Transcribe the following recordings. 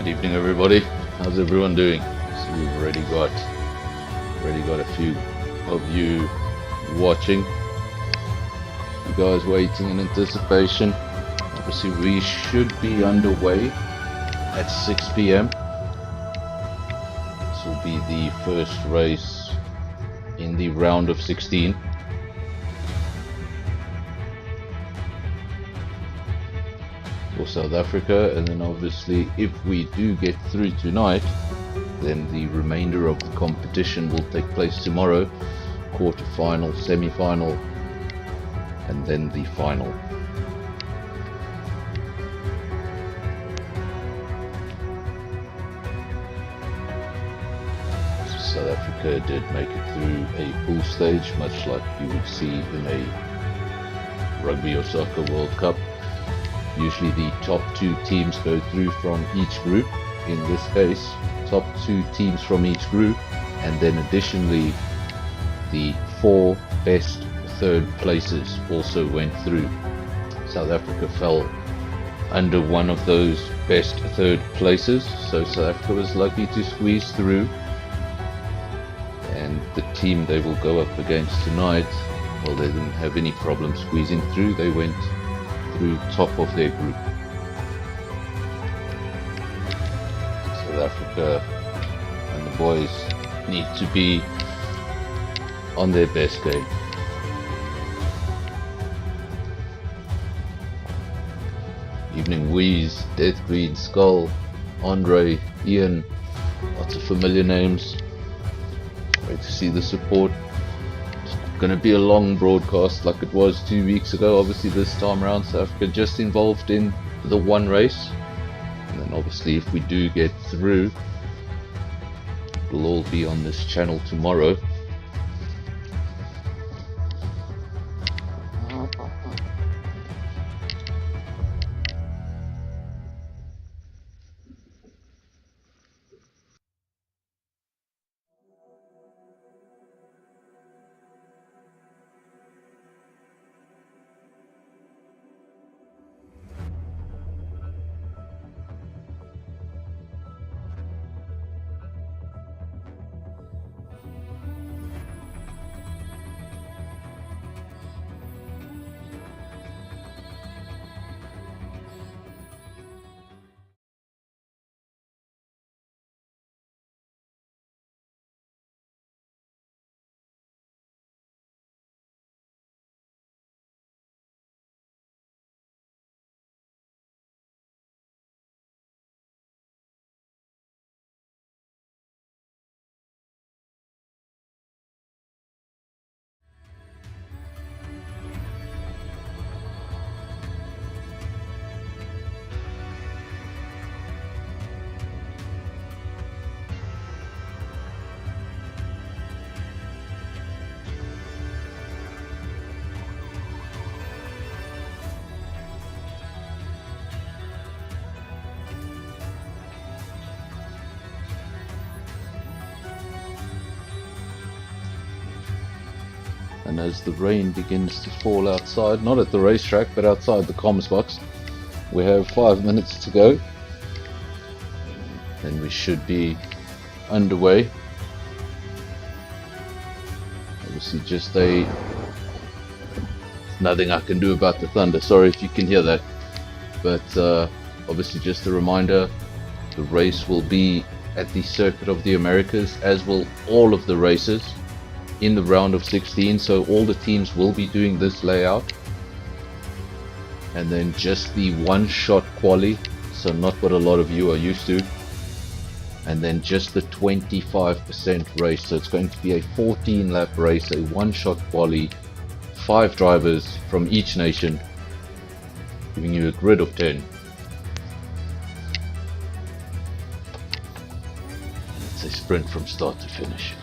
Good evening, everybody. How's everyone doing? So we've already got a few of you watching. You guys waiting in anticipation. Obviously, we should be underway at 6 p.m. This will be the first race in the round of 16. For South Africa, and then obviously if we do get through tonight, then the remainder of the competition will take place tomorrow, quarter-final, semi-final, and then the final. South Africa did make it through a pool stage, much like you would see in a rugby or soccer World Cup. Usually the top two teams go through from each group. In this case, top two teams from each group, and then additionally the 4 best third places also went through. South Africa fell under one of those best third places, so South Africa was lucky to squeeze through, and the team they will go up against tonight, well, they didn't have any problem squeezing through. They went through top of their group. South Africa and the boys need to be on their best game. Evening Wheeze, Death Green, Skull, Andre, Ian, lots of familiar names. Great to see the support. Going to be a long broadcast like it was 2 weeks ago. Obviously this time around South Africa just involved in the one race, and then obviously if we do get through, it'll all be on this channel tomorrow. And as the rain begins to fall outside, not at the racetrack but outside the comms box, we have 5 minutes to go, then we should be underway. Obviously just nothing I can do about the thunder, sorry if you can hear that, but obviously just a reminder, the race will be at the Circuit of the Americas, as will all of the races in the round of 16, so all the teams will be doing this layout, and then just the one shot quali, so not what a lot of you are used to, and then just the 25% race, so it's going to be a 14 lap race, a one shot quali, 5 drivers from each nation, giving you a grid of 10. It's a sprint from start to finish.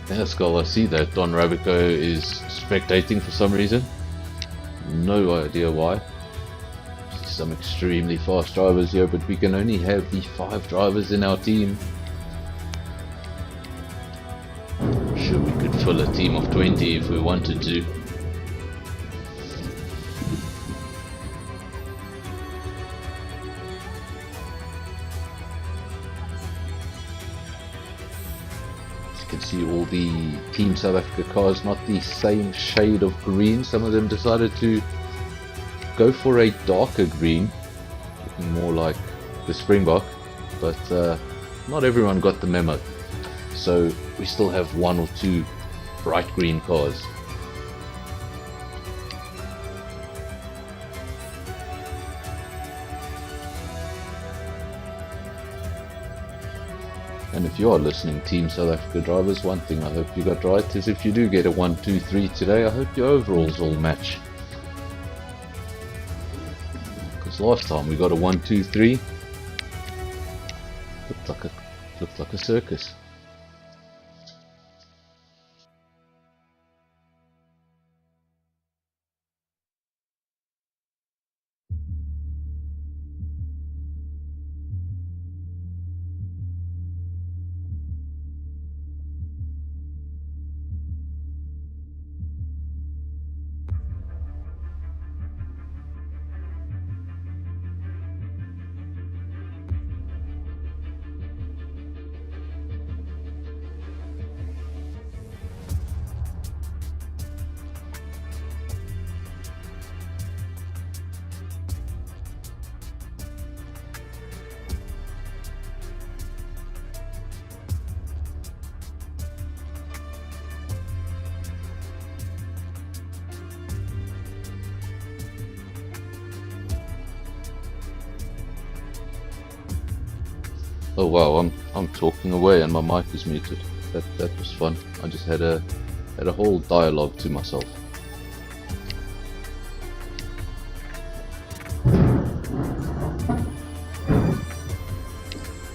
Yes, Skull, I see that Don Rabico is spectating for some reason. No idea why. Some extremely fast drivers here, but we can only have the 5 drivers in our team. I'm sure we could fill a team of 20 if we wanted to. As you can see, all the Team South Africa cars, not the same shade of green. Some of them decided to go for a darker green, looking more like the Springbok, but not everyone got the memo. So we still have 1 or 2 bright green cars. And if you are listening, Team South Africa drivers, one thing I hope you got right is if you do get a 1, 2, 3 today, I hope your overalls all match. Because last time we got a 1, 2, 3, looked like a circus. Oh wow, I'm talking away and my mic is muted. That was fun. I just had a whole dialogue to myself.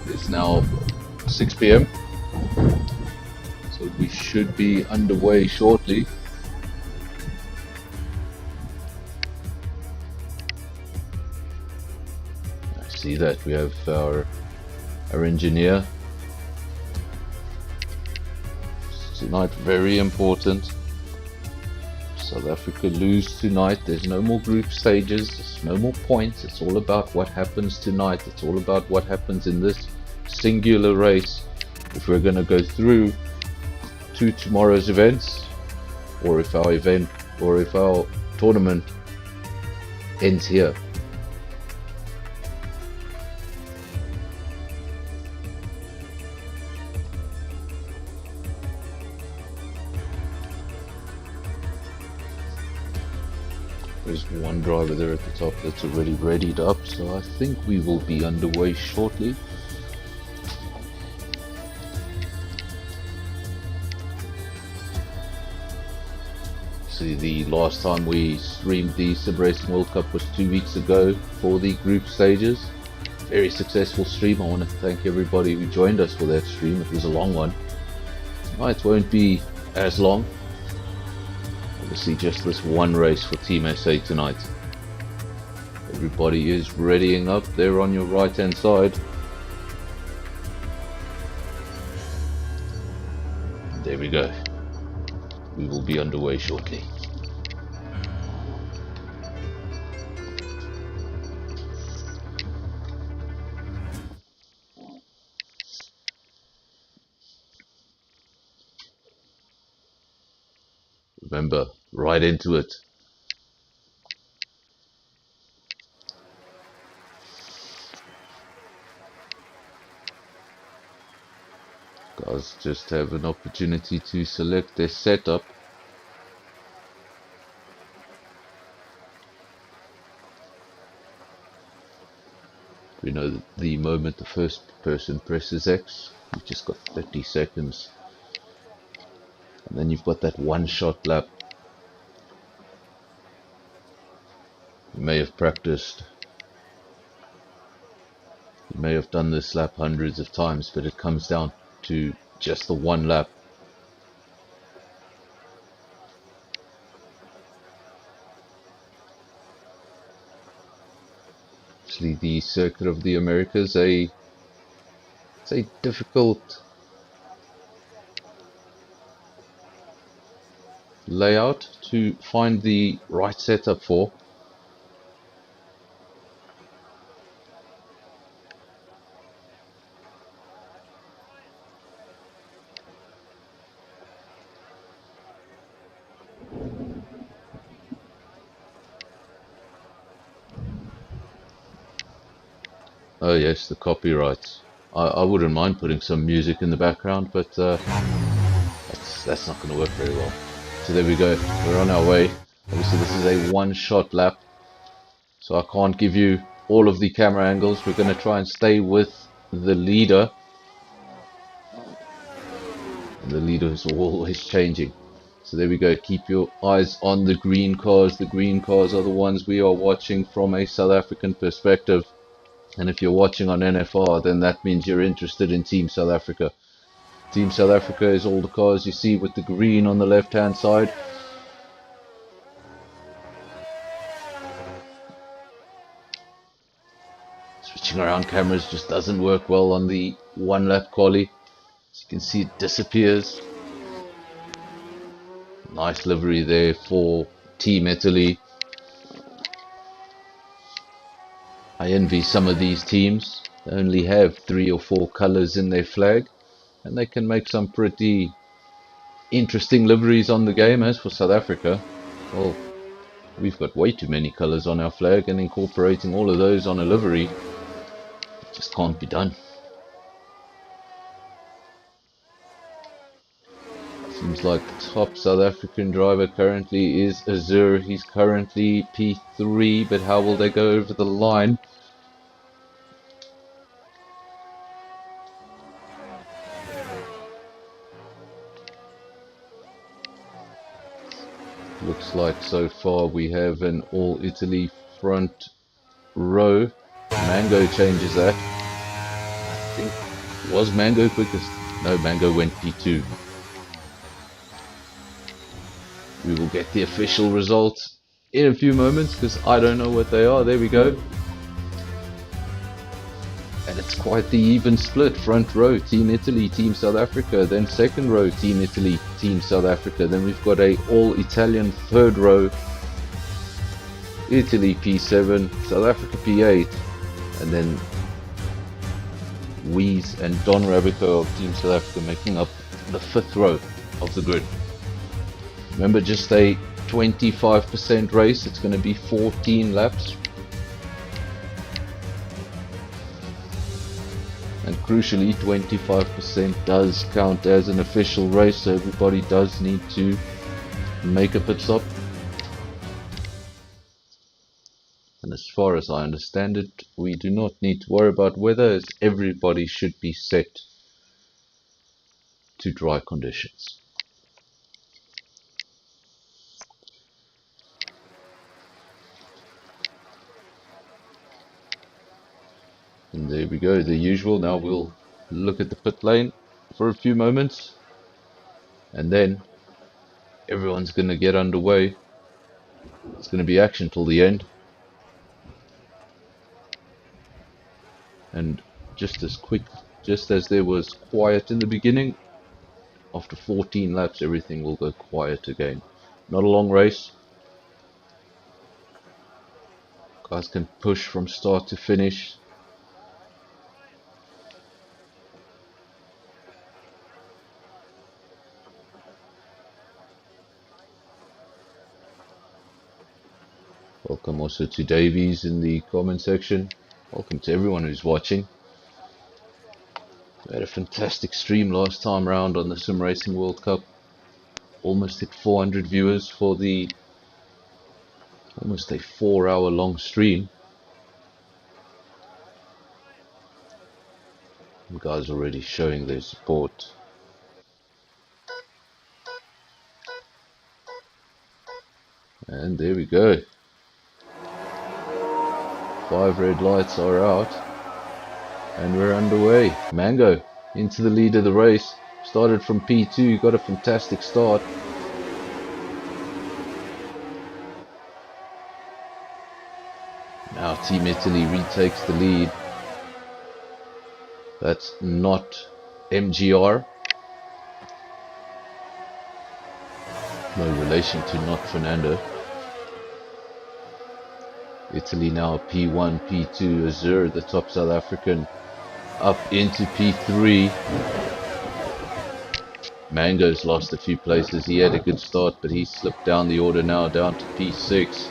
It's now 6 p.m. so we should be underway shortly. I see that we have our engineer tonight. Very important. South Africa lose tonight. There's no more group stages. There's no more points. It's all about what happens tonight. It's all about what happens in this singular race. If we're going to go through to tomorrow's events, or if our tournament ends here. There's one driver there at the top that's already readied up, so I think we will be underway shortly. See, the last time we streamed the Sim Racing World Cup was 2 weeks ago for the group stages. Very successful stream. I want to thank everybody who joined us for that stream. It was a long one. Tonight won't be as long. Obviously just this one race for Team SA tonight. Everybody is readying up there on your right hand side. There we go. We will be underway shortly. Remember, right into it. Guys just have an opportunity to select their setup. We know that the moment the first person presses X, you've just got 30 seconds. And then you've got that one shot lap. You may have practiced. You may have done this lap hundreds of times, but it comes down to just the one lap. Actually, the Circuit of the Americas, it's a difficult layout to find the right setup for. Oh yes, the copyrights. I wouldn't mind putting some music in the background, but that's not going to work very well. So there we go. We're on our way. Obviously, this is a one-shot lap, so I can't give you all of the camera angles. We're going to try and stay with the leader. And the leader is always changing. So there we go. Keep your eyes on the green cars. The green cars are the ones we are watching from a South African perspective. And if you're watching on NFR, then that means you're interested in Team South Africa. Team South Africa is all the cars you see with the green on the left-hand side. Switching around cameras just doesn't work well on the one-lap quali. As you can see, it disappears. Nice livery there for Team Italy. I envy some of these teams. They only have 3 or 4 colors in their flag, and they can make some pretty interesting liveries on the game. As for South Africa, well, we've got way too many colors on our flag, and incorporating all of those on a livery just can't be done. Seems like the top South African driver currently is Azur. He's currently P3, but how will they go over the line? Looks like so far we have an all Italy front row. Mango changes that. I think, was Mango quickest? No, Mango went P2. We will get the official results in a few moments because I don't know what they are. There we go. And it's quite the even split. Front row, Team Italy, Team South Africa. Then second row, Team Italy, Team South Africa. Then we've got a all-Italian third row. Italy P7, South Africa P8. And then Weeze and Don Rabico of Team South Africa making up the fifth row of the grid. Remember, just a 25% race. It's going to be 14 laps. And crucially, 25% does count as an official race, so everybody does need to make a pit stop. And as far as I understand it, we do not need to worry about weather, as everybody should be set to dry conditions. And there we go, the usual. Now we'll look at the pit lane for a few moments, and then everyone's going to get underway. It's going to be action till the end. And just as there was quiet in the beginning, after 14 laps everything will go quiet again. Not a long race. Guys can push from start to finish. Welcome also to Davies in the comment section. Welcome to everyone who's watching. We had a fantastic stream last time round on the Sim Racing World Cup. Almost hit 400 viewers for the almost a 4-hour long stream. The guys already showing their support. And there we go. 5 red lights are out. And we're underway. Mango into the lead of the race. Started from P2, got a fantastic start. Now Team Italy retakes the lead. That's not MGR. No relation to not Fernando. Italy now P1, P2, Azur, the top South African, up into P3. Mango's lost a few places. He had a good start, but he slipped down the order now, down to P6.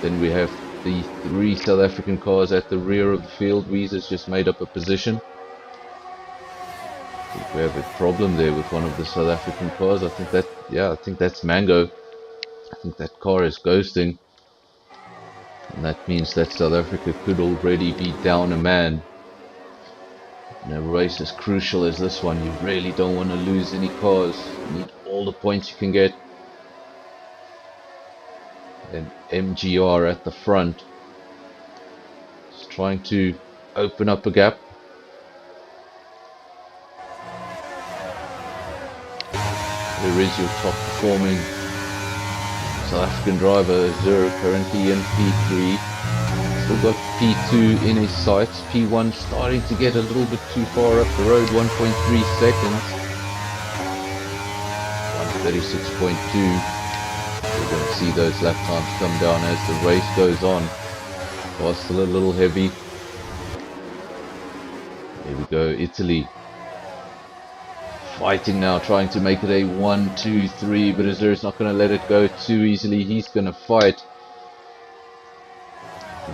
Then we have the 3 South African cars at the rear of the field. Weezer's just made up a position. I think we have a problem there with one of the South African cars. I think that's Mango. I think that car is ghosting. And that means that South Africa could already be down a man. In a race as crucial as this one, you really don't want to lose any cars. You need all the points you can get. And MGR at the front, just trying to open up a gap. There is your top performing South African driver, Azur, currently in P3. Still got P2 in his sights. P1 starting to get a little bit too far up the road, 1.3 seconds. 136.2. We're going to see those lap times come down as the race goes on. Car still a little heavy. Here we go, Italy. Fighting now, trying to make it a 1, 2, 3, but Azur's not going to let it go too easily. He's going to fight.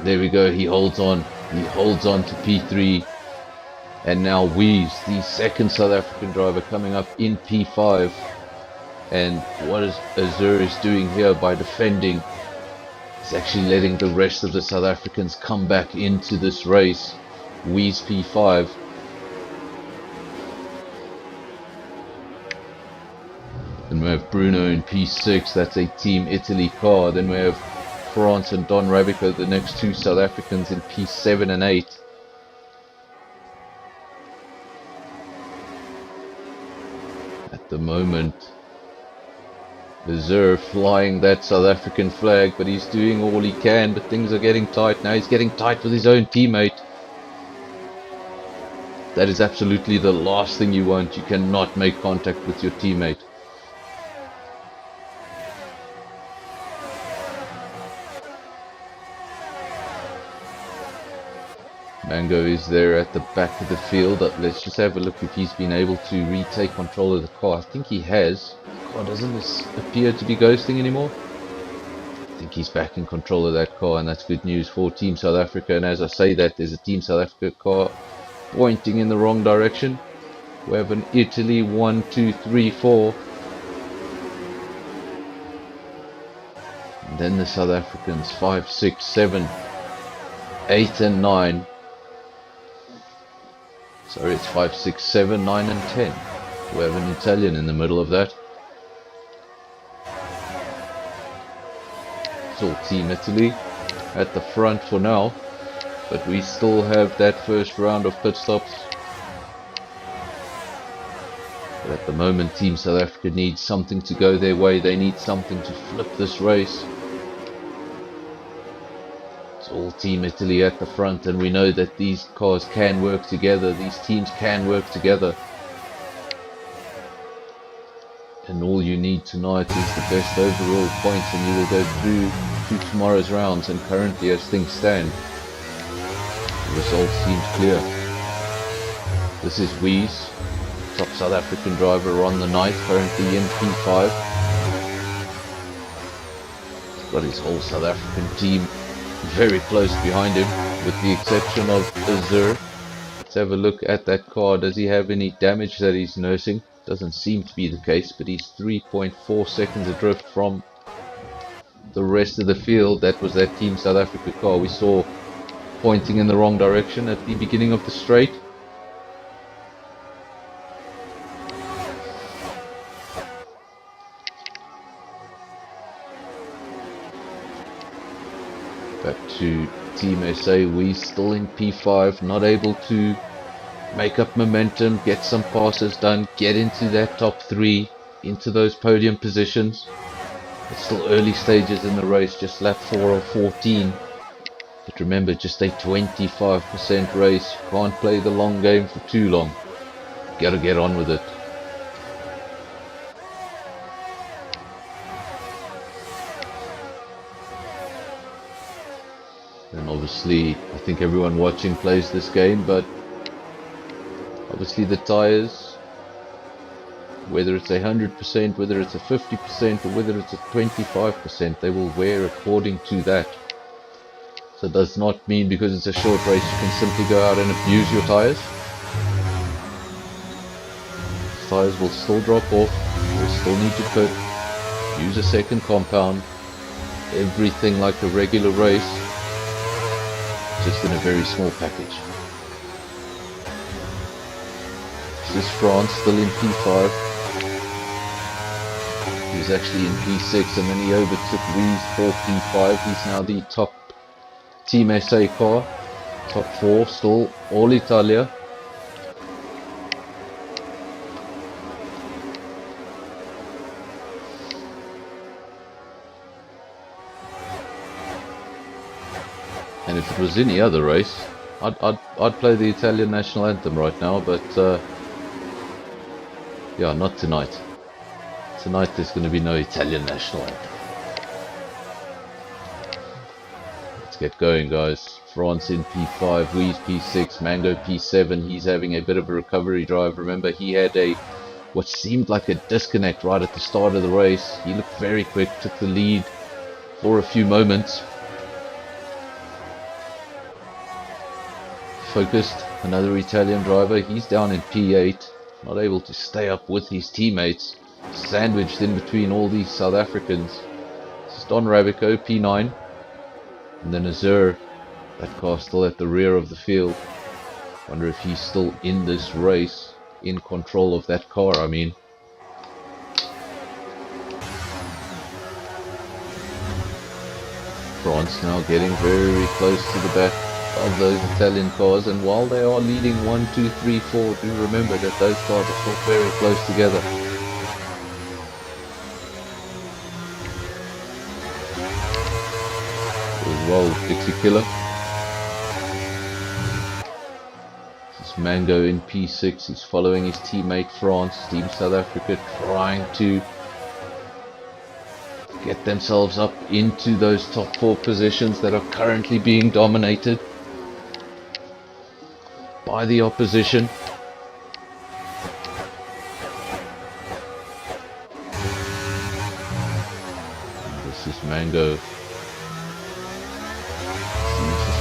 There we go, he holds on. He holds on to P3. And now Weez, the second South African driver, coming up in P5. And what is Azur is doing here by defending, is actually letting the rest of the South Africans come back into this race. Weez P5. Then we have Bruno in P6, that's a Team Italy car. Then we have France and Don Rabico, the next 2 South Africans, in P7 and 8. At the moment, Azur flying that South African flag, but he's doing all he can, but things are getting tight. Now he's getting tight with his own teammate. That is absolutely the last thing you want. You cannot make contact with your teammate. Mango is there at the back of the field. Let's just have a look if he's been able to retake control of the car. I think he has. The car doesn't appear to be ghosting anymore. I think he's back in control of that car, and that's good news for Team South Africa. And as I say that, there's a Team South Africa car pointing in the wrong direction. We have an Italy 1, 2, 3, 4. And then the South Africans 5, 6, 7, 8 and 9. Sorry, it's 5, 6, 7, 9 and 10. We have an Italian in the middle of that. It's all Team Italy at the front for now. But we still have that first round of pit stops. But at the moment, Team South Africa needs something to go their way. They need something to flip this race. It's all Team Italy at the front, and we know that these cars can work together. These teams can work together. And all you need tonight is the best overall points, and you will go through to tomorrow's rounds. And currently, as things stand, the result seems clear. This is Weez, top South African driver on the night, currently in P5. He's got his whole South African team very close behind him, with the exception of Azur. Let's have a look at that car. Does he have any damage that he's nursing? Doesn't seem to be the case, but he's 3.4 seconds adrift from the rest of the field. That was that Team South Africa car we saw pointing in the wrong direction at the beginning of the straight. Back to Team SA, we still in P5, not able to make up momentum, get some passes done, get into that top 3, into those podium positions. It's still early stages in the race, just lap 4 or 14. But remember, just a 25% race. You can't play the long game for too long. Gotta get on with it. And obviously, I think everyone watching plays this game, but obviously the tires, whether it's 100%, whether it's a 50%, or whether it's a 25%, they will wear according to that. So it does not mean because it's a short race you can simply go out and abuse your tires. Tires will still drop off, you'll still need to pit, use a second compound, everything like a regular race, just in a very small package. This is France, still in P5. He was actually in P6 and then he overtook Wies for P5. He's now the top Team SA car, top 4, still all Italia. And if it was any other race, I'd play the Italian national anthem right now, but yeah, not tonight. Tonight there's going to be no Italian national anthem. Let's get going, guys. France in P5, Wies P6, Mango P7. He's having a bit of a recovery drive. Remember, he had what seemed like a disconnect right at the start of the race. He looked very quick, took the lead for a few moments. Focused, another Italian driver. He's down in P8, not able to stay up with his teammates, sandwiched in between all these South Africans. This is Don Rabico, P9, and then Azur, that car still at the rear of the field. Wonder if he's still in this race, in control of that car, I mean. France now getting very close to the back of those Italian cars, and while they are leading 1, 2, 3, 4, do remember that those cars are still very close together. As well, Dixie Killer. This is Mango in P6, he's following his teammate France, Team South Africa trying to get themselves up into those top 4 positions that are currently being dominated by the opposition. This is Mango. He's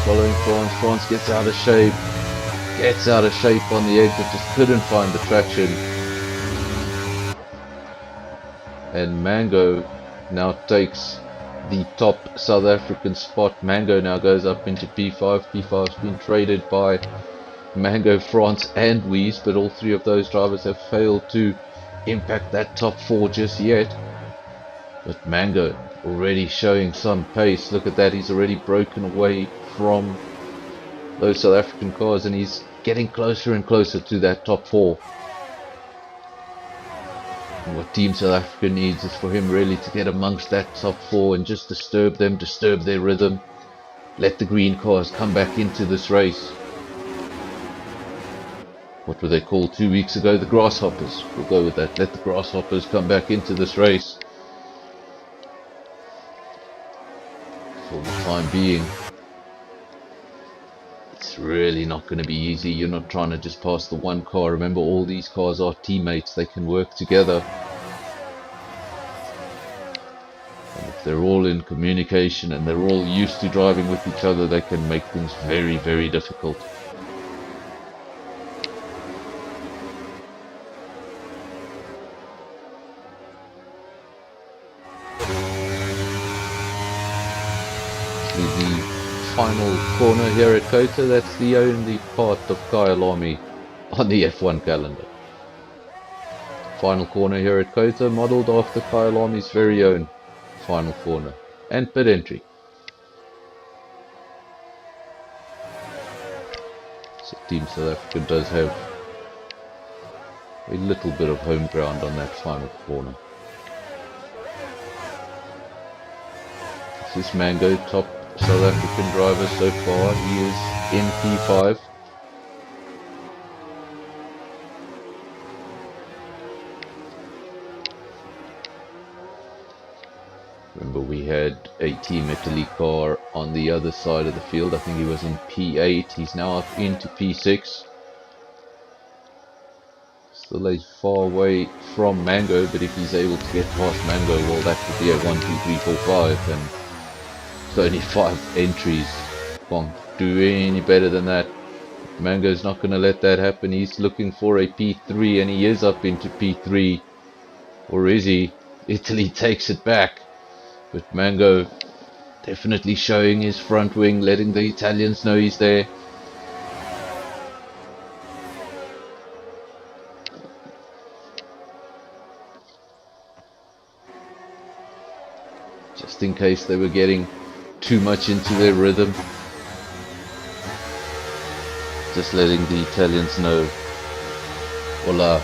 following France. France gets out of shape. Gets out of shape on the exit. Just couldn't find the traction. And Mango now takes the top South African spot. Mango now goes up into P5. P5's been traded by Mango, France and Wies, but all 3 of those drivers have failed to impact that top 4 just yet. But Mango already showing some pace. Look at that, he's already broken away from those South African cars and he's getting closer and closer to that top 4. And what Team South Africa needs is for him really to get amongst that top 4 and just disturb them, disturb their rhythm. Let the green cars come back into this race. What were they called 2 weeks ago? The Grasshoppers. We'll go with that. Let the Grasshoppers come back into this race. For the time being, it's really not going to be easy. You're not trying to just pass the one car. Remember, all these cars are teammates. They can work together. And if they're all in communication and they're all used to driving with each other, they can make things very, very difficult. The final corner here at Kota, that's the only part of Kyalami on the F1 calendar. Final corner here at Kota, modelled after Kyalami's very own final corner and pit entry. So Team South Africa does have a little bit of home ground on that final corner. This is Mango, top South African driver so far. He is in P5. Remember, we had a Team Italy car on the other side of the field. I think he was in P8. He's now up into P6. Still a far way from Mango, but if he's able to get past Mango, well, that could be a 1, 2, 3, 4, 5, and it's only 5 entries. Won't do any better than that. Mango's not going to let that happen. He's looking for a P3, and he is up into P3. Or is he? Italy takes it back. But Mango definitely showing his front wing, letting the Italians know he's there. Just in case they were getting too much into their rhythm. Just letting the Italians know. Hola.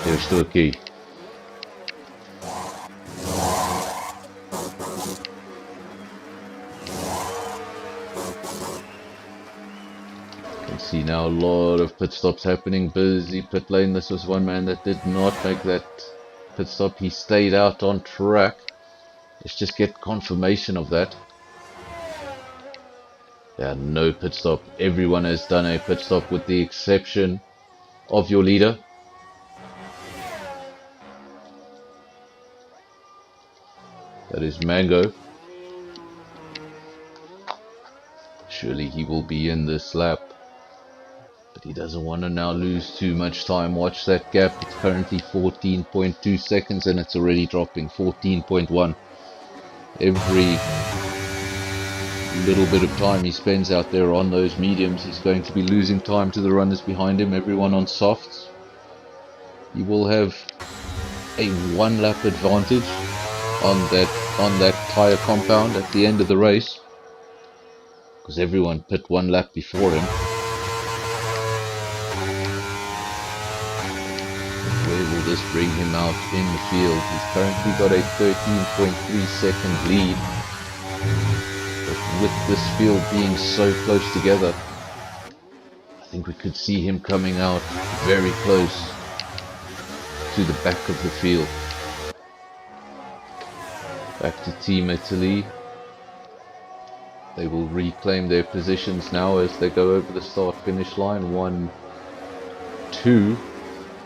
Eu estou aqui. Can see now a lot of pit stops happening. Busy pit lane. This was one man that did not make that pit stop. He stayed out on track. Let's just get confirmation of that. Yeah, no pit stop. Everyone has done a pit stop with the exception of your leader. That is Mango. Surely he will be in this lap. But he doesn't want to now lose too much time. Watch that gap. It's currently 14.2 seconds and it's already dropping. 14.1. Every little bit of time he spends out there on those mediums, he's going to be losing time to the runners behind him. Everyone on softs. He will have a 1 lap advantage on that tyre compound at the end of the race, because everyone pit 1 lap before him. Where will this bring him out in the field? He's currently got a 13.3 second lead. But with this field being so close together, I think we could see him coming out very close to the back of the field. Back to Team Italy. They will reclaim their positions now as they go over the start-finish line. 1, 2,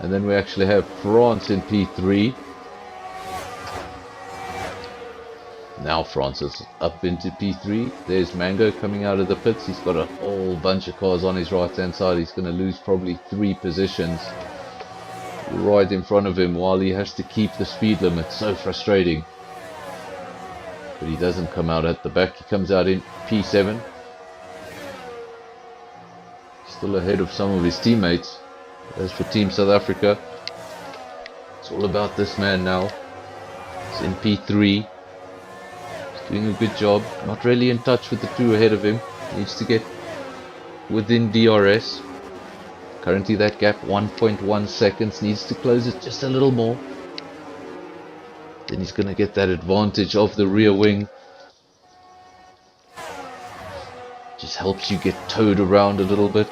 and then we actually have France in P3. Now France is up into P3. There's Mango coming out of the pits. He's got a whole bunch of cars on his right-hand side. He's going to lose probably 3 positions right in front of him while he has to keep the speed limit. So frustrating. But he doesn't come out at the back. He comes out in P7. Still ahead of some of his teammates. As for Team South Africa, it's all about this man now. He's in P3. He's doing a good job. Not really in touch with the 2 ahead of him. Needs to get within DRS. Currently that gap 1.1 seconds. Needs to close it just a little more. Then he's going to get that advantage of the rear wing. Just helps you get towed around a little bit.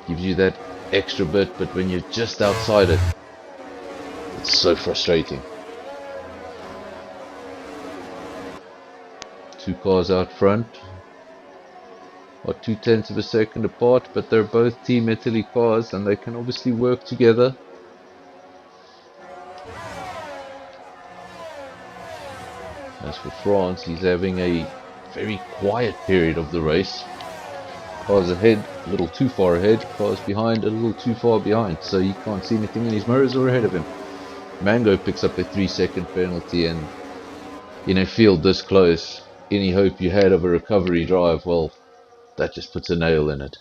Gives you that extra bit, but when you're just outside it, it's so frustrating. 2 cars out front. Are 0.2 of a second apart, but they're both Team Italy cars and they can obviously work together. As for France, he's having a very quiet period of the race. Cars ahead, a little too far ahead. Cars behind, a little too far behind. So he can't see anything in his mirrors or ahead of him. Mango picks up a 3-second penalty, and in a field this close, any hope you had of a recovery drive, well, that just puts a nail in it.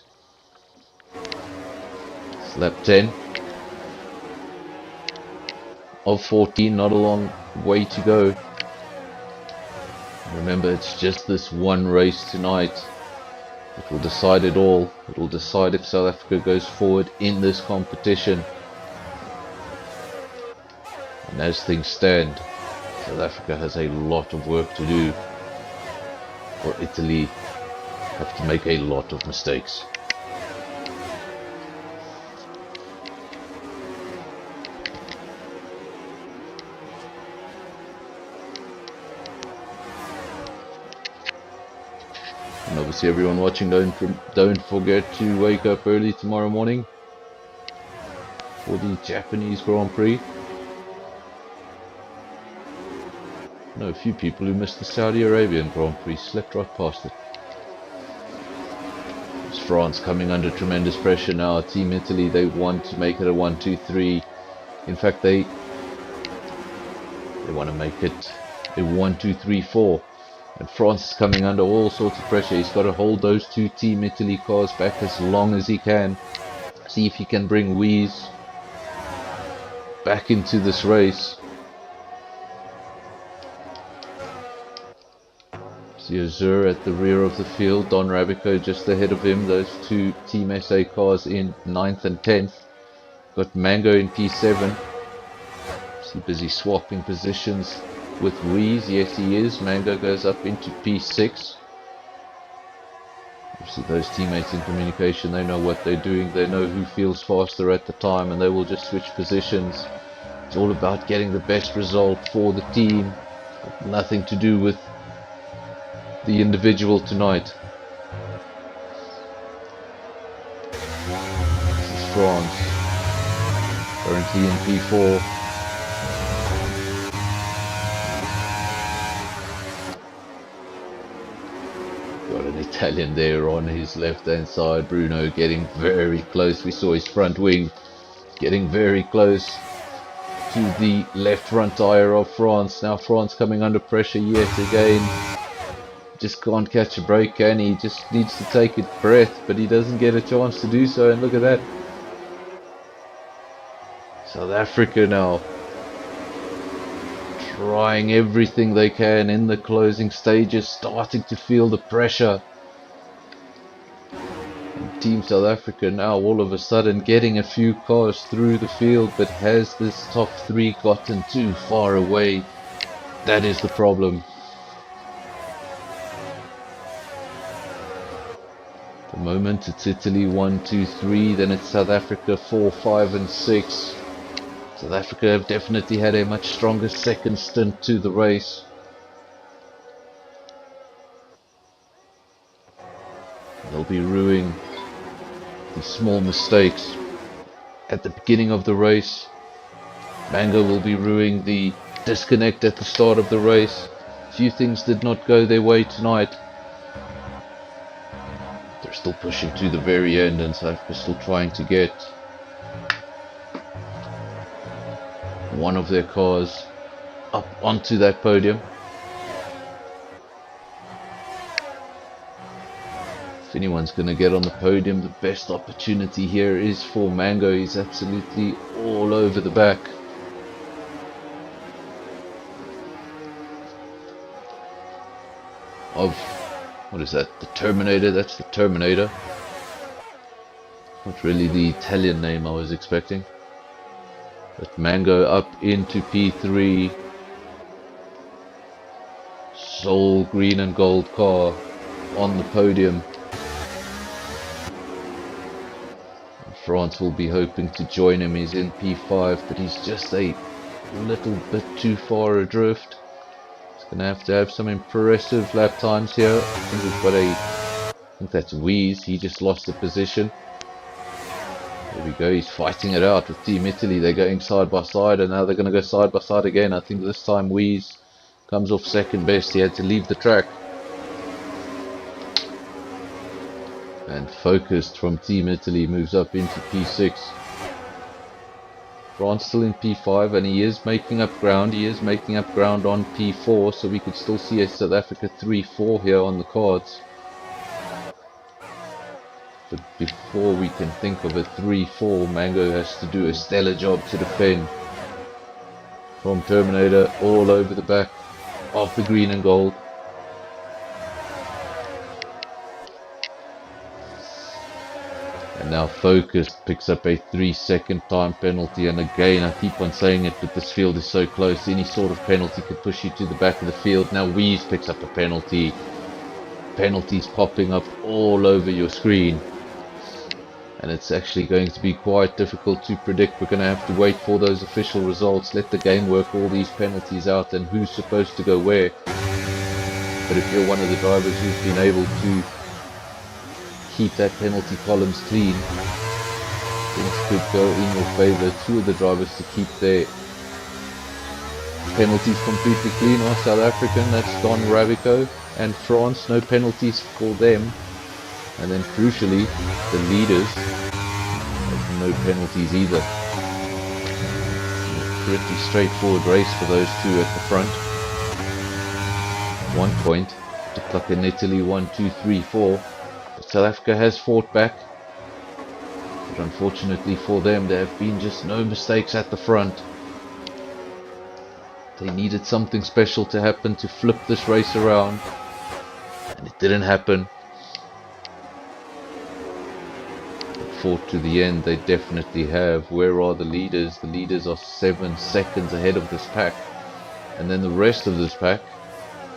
It's lap 10 of 14, not a long way to go. Remember, it's just this one race tonight. It will decide it all. It will decide if South Africa goes forward in this competition. And as things stand, South Africa has a lot of work to do, or Italy have to make a lot of mistakes. And obviously everyone watching, don't forget to wake up early tomorrow morning for the Japanese Grand Prix. I know a few people who missed the Saudi Arabian Grand Prix, slept right past it. It's France coming under tremendous pressure now. Team Italy, they want to make it a 1-2-3. In fact, they want to make it a 1-2-3-4. And France is coming under all sorts of pressure. He's got to hold those two Team Italy cars back as long as he can. See if he can bring Wies back into this race. See Azur at the rear of the field. Don Rabico just ahead of him. Those two Team SA cars in 9th and 10th. Got Mango in P7. See busy swapping positions with Wies. Yes, he is. Mango goes up into P6. Obviously those teammates in communication, they know what they're doing. They know who feels faster at the time, and they will just switch positions. It's all about getting the best result for the team. Nothing to do with the individual tonight. This is France, currently in P4. Got an Italian there on his left hand side. Bruno getting very close. We saw his front wing getting very close to the left front tire of France. Now France coming under pressure yet again. Just can't catch a break, can he? Just needs to take a breath, but he doesn't get a chance to do so. And look at that. South Africa now trying everything they can in the closing stages, starting to feel the pressure. And Team South Africa now all of a sudden getting a few cars through the field, but has this top three gotten too far away? That is the problem. The moment it's Italy 1, 2, 3, then it's South Africa 4, 5 and 6. South Africa have definitely had a much stronger second stint to the race. They'll be ruining the small mistakes at the beginning of the race. Mango will be ruining the disconnect at the start of the race. Few things did not go their way tonight. They're still pushing to the very end, and South Africa still trying to get one of their cars up onto that podium. If anyone's going to get on the podium, the best opportunity here is for Mango. He's absolutely all over the back. Of, what is that? The Terminator? That's the Terminator. Not really the Italian name I was expecting. But Mango up into P3. Sole green and gold car on the podium. France will be hoping to join him. He's in P5, but he's just a little bit too far adrift. He's going to have some impressive lap times here. I think we've got I think that's Wies. He just lost the position. There we go, he's fighting it out with Team Italy. They're going side by side, and now they're going to go side by side again. I think this time Wies comes off second best. He had to leave the track. And Focused from Team Italy moves up into P6. France still in P5, and he is making up ground. He is making up ground on P4, so we could still see a South Africa 3-4 here on the cards. But before we can think of a 3-4, Mango has to do a stellar job to defend. From Terminator all over the back of the green and gold. And Now Focus picks up a 3-second time penalty, and again I keep on saying it, but this field is so close, any sort of penalty could push you to the back of the field. Now Wheeze picks up a penalty, penalties popping up all over your screen, and it's actually going to be quite difficult to predict. We're going to have to wait for those official results, let the game work all these penalties out and who's supposed to go where. But if you're one of the drivers who's been able to keep that penalty columns clean, things could go in your favour. Two of the drivers to keep their penalties completely clean are South African, that's Don Ravico, and France, no penalties for them. And then crucially, the leaders have no penalties either. Pretty straightforward race for those two at the front. 1 point to clock in Italy, 1, 2, 3, 4. But South Africa has fought back. But unfortunately for them, there have been just no mistakes at the front. They needed something special to happen to flip this race around, and it didn't happen. Fought to the end, they definitely have. Where are the leaders? The leaders are 7 seconds ahead of this pack, and then the rest of this pack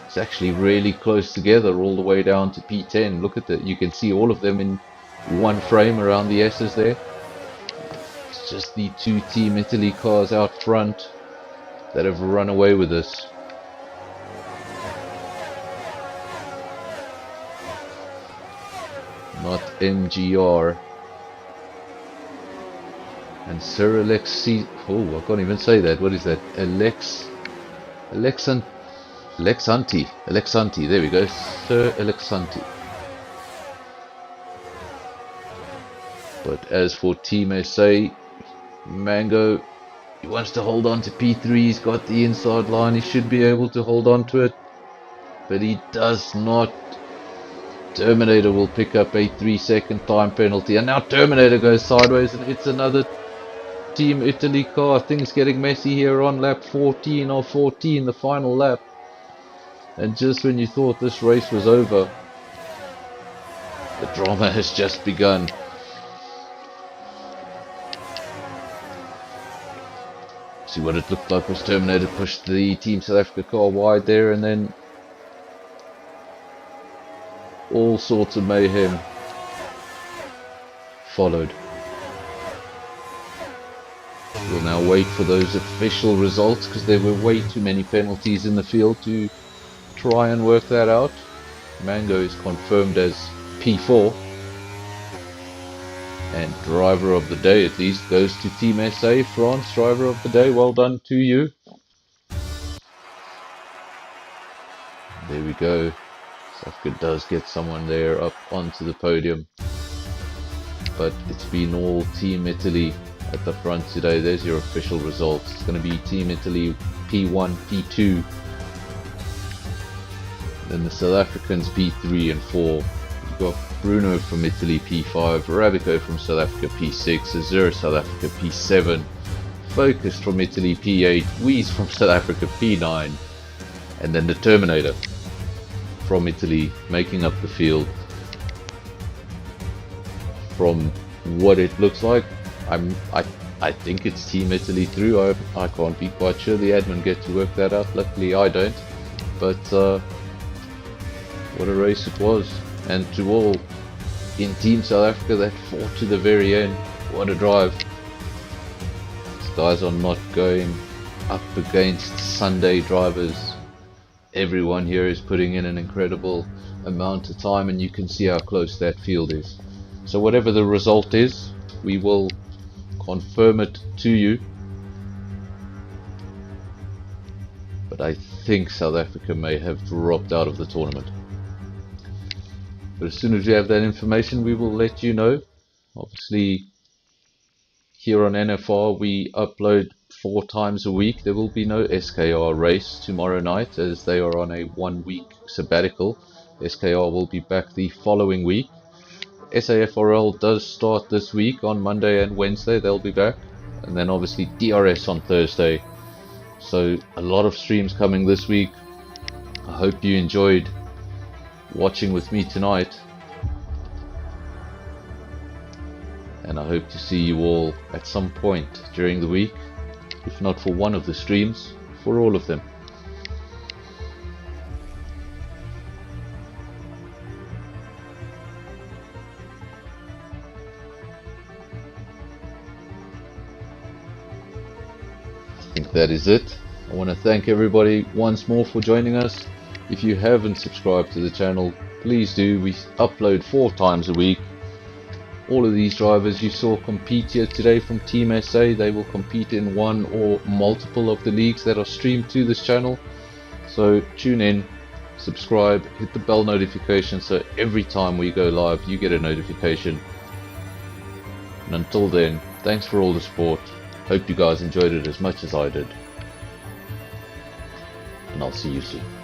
is actually really close together all the way down to P10. Look at that, you can see all of them in one frame around the S's there. It's just the two Team Italy cars out front that have run away with this. Not MGR and Sir Alexi. Oh, I can't even say that. What is that? Alexanti. There we go. Sir Alexanti. But as for Team SA, Mango, he wants to hold on to P3. He's got the inside line. He should be able to hold on to it, but he does not. Terminator will pick up a 3-second time penalty, and now Terminator goes sideways and hits another Team Italy car. Things getting messy here on lap 14 or 14, the final lap. And just when you thought this race was over, the drama has just begun. See, what it looked like was Terminator pushed the Team South Africa car wide there, and then all sorts of mayhem followed. We'll now wait for those official results, because there were way too many penalties in the field to try and work that out. Mango is confirmed as P4, and driver of the day at least goes to Team SA. France, driver of the day, well done to you. There we go. South Africa does get someone there up onto the podium, but it's been all Team Italy at the front today. There's your official results. It's going to be Team Italy P1, P2, then the South Africans P3 and 4. You've got Bruno from Italy P5, Ravico from South Africa P6, Azure South Africa P7, Focus from Italy P8, Wheeze from South Africa P9, and then the Terminator from Italy making up the field. From what it looks like, I think it's Team Italy through. I can't be quite sure. The admin get to work that out. Luckily I don't. But what a race it was. And to all in Team South Africa that fought to the very end, what a drive. These guys are not going up against Sunday drivers. Everyone here is putting in an incredible amount of time, and you can see how close that field is. So whatever the result is, we will confirm it to you. But I think South Africa may have dropped out of the tournament. But as soon as we have that information, we will let you know. Obviously, here on NFR, we upload 4 times a week. There will be no SKR race tomorrow night, as they are on a 1-week sabbatical. SKR will be back the following week. SAFRL does start this week on Monday and Wednesday. They'll be back. And then obviously DRS on Thursday. So a lot of streams coming this week. I hope you enjoyed watching with me tonight. and I hope to see you all at some point during the week, if not for one of the streams, for all of them. I think that is it. I want to thank everybody once more for joining us. If you haven't subscribed to the channel, please do. We upload 4 times a week. All of these drivers you saw compete here today from Team SA, they will compete in one or multiple of the leagues that are streamed to this channel. So tune in, subscribe, hit the bell notification so every time we go live you get a notification. And until then, thanks for all the support. Hope you guys enjoyed it as much as I did. And I'll see you soon.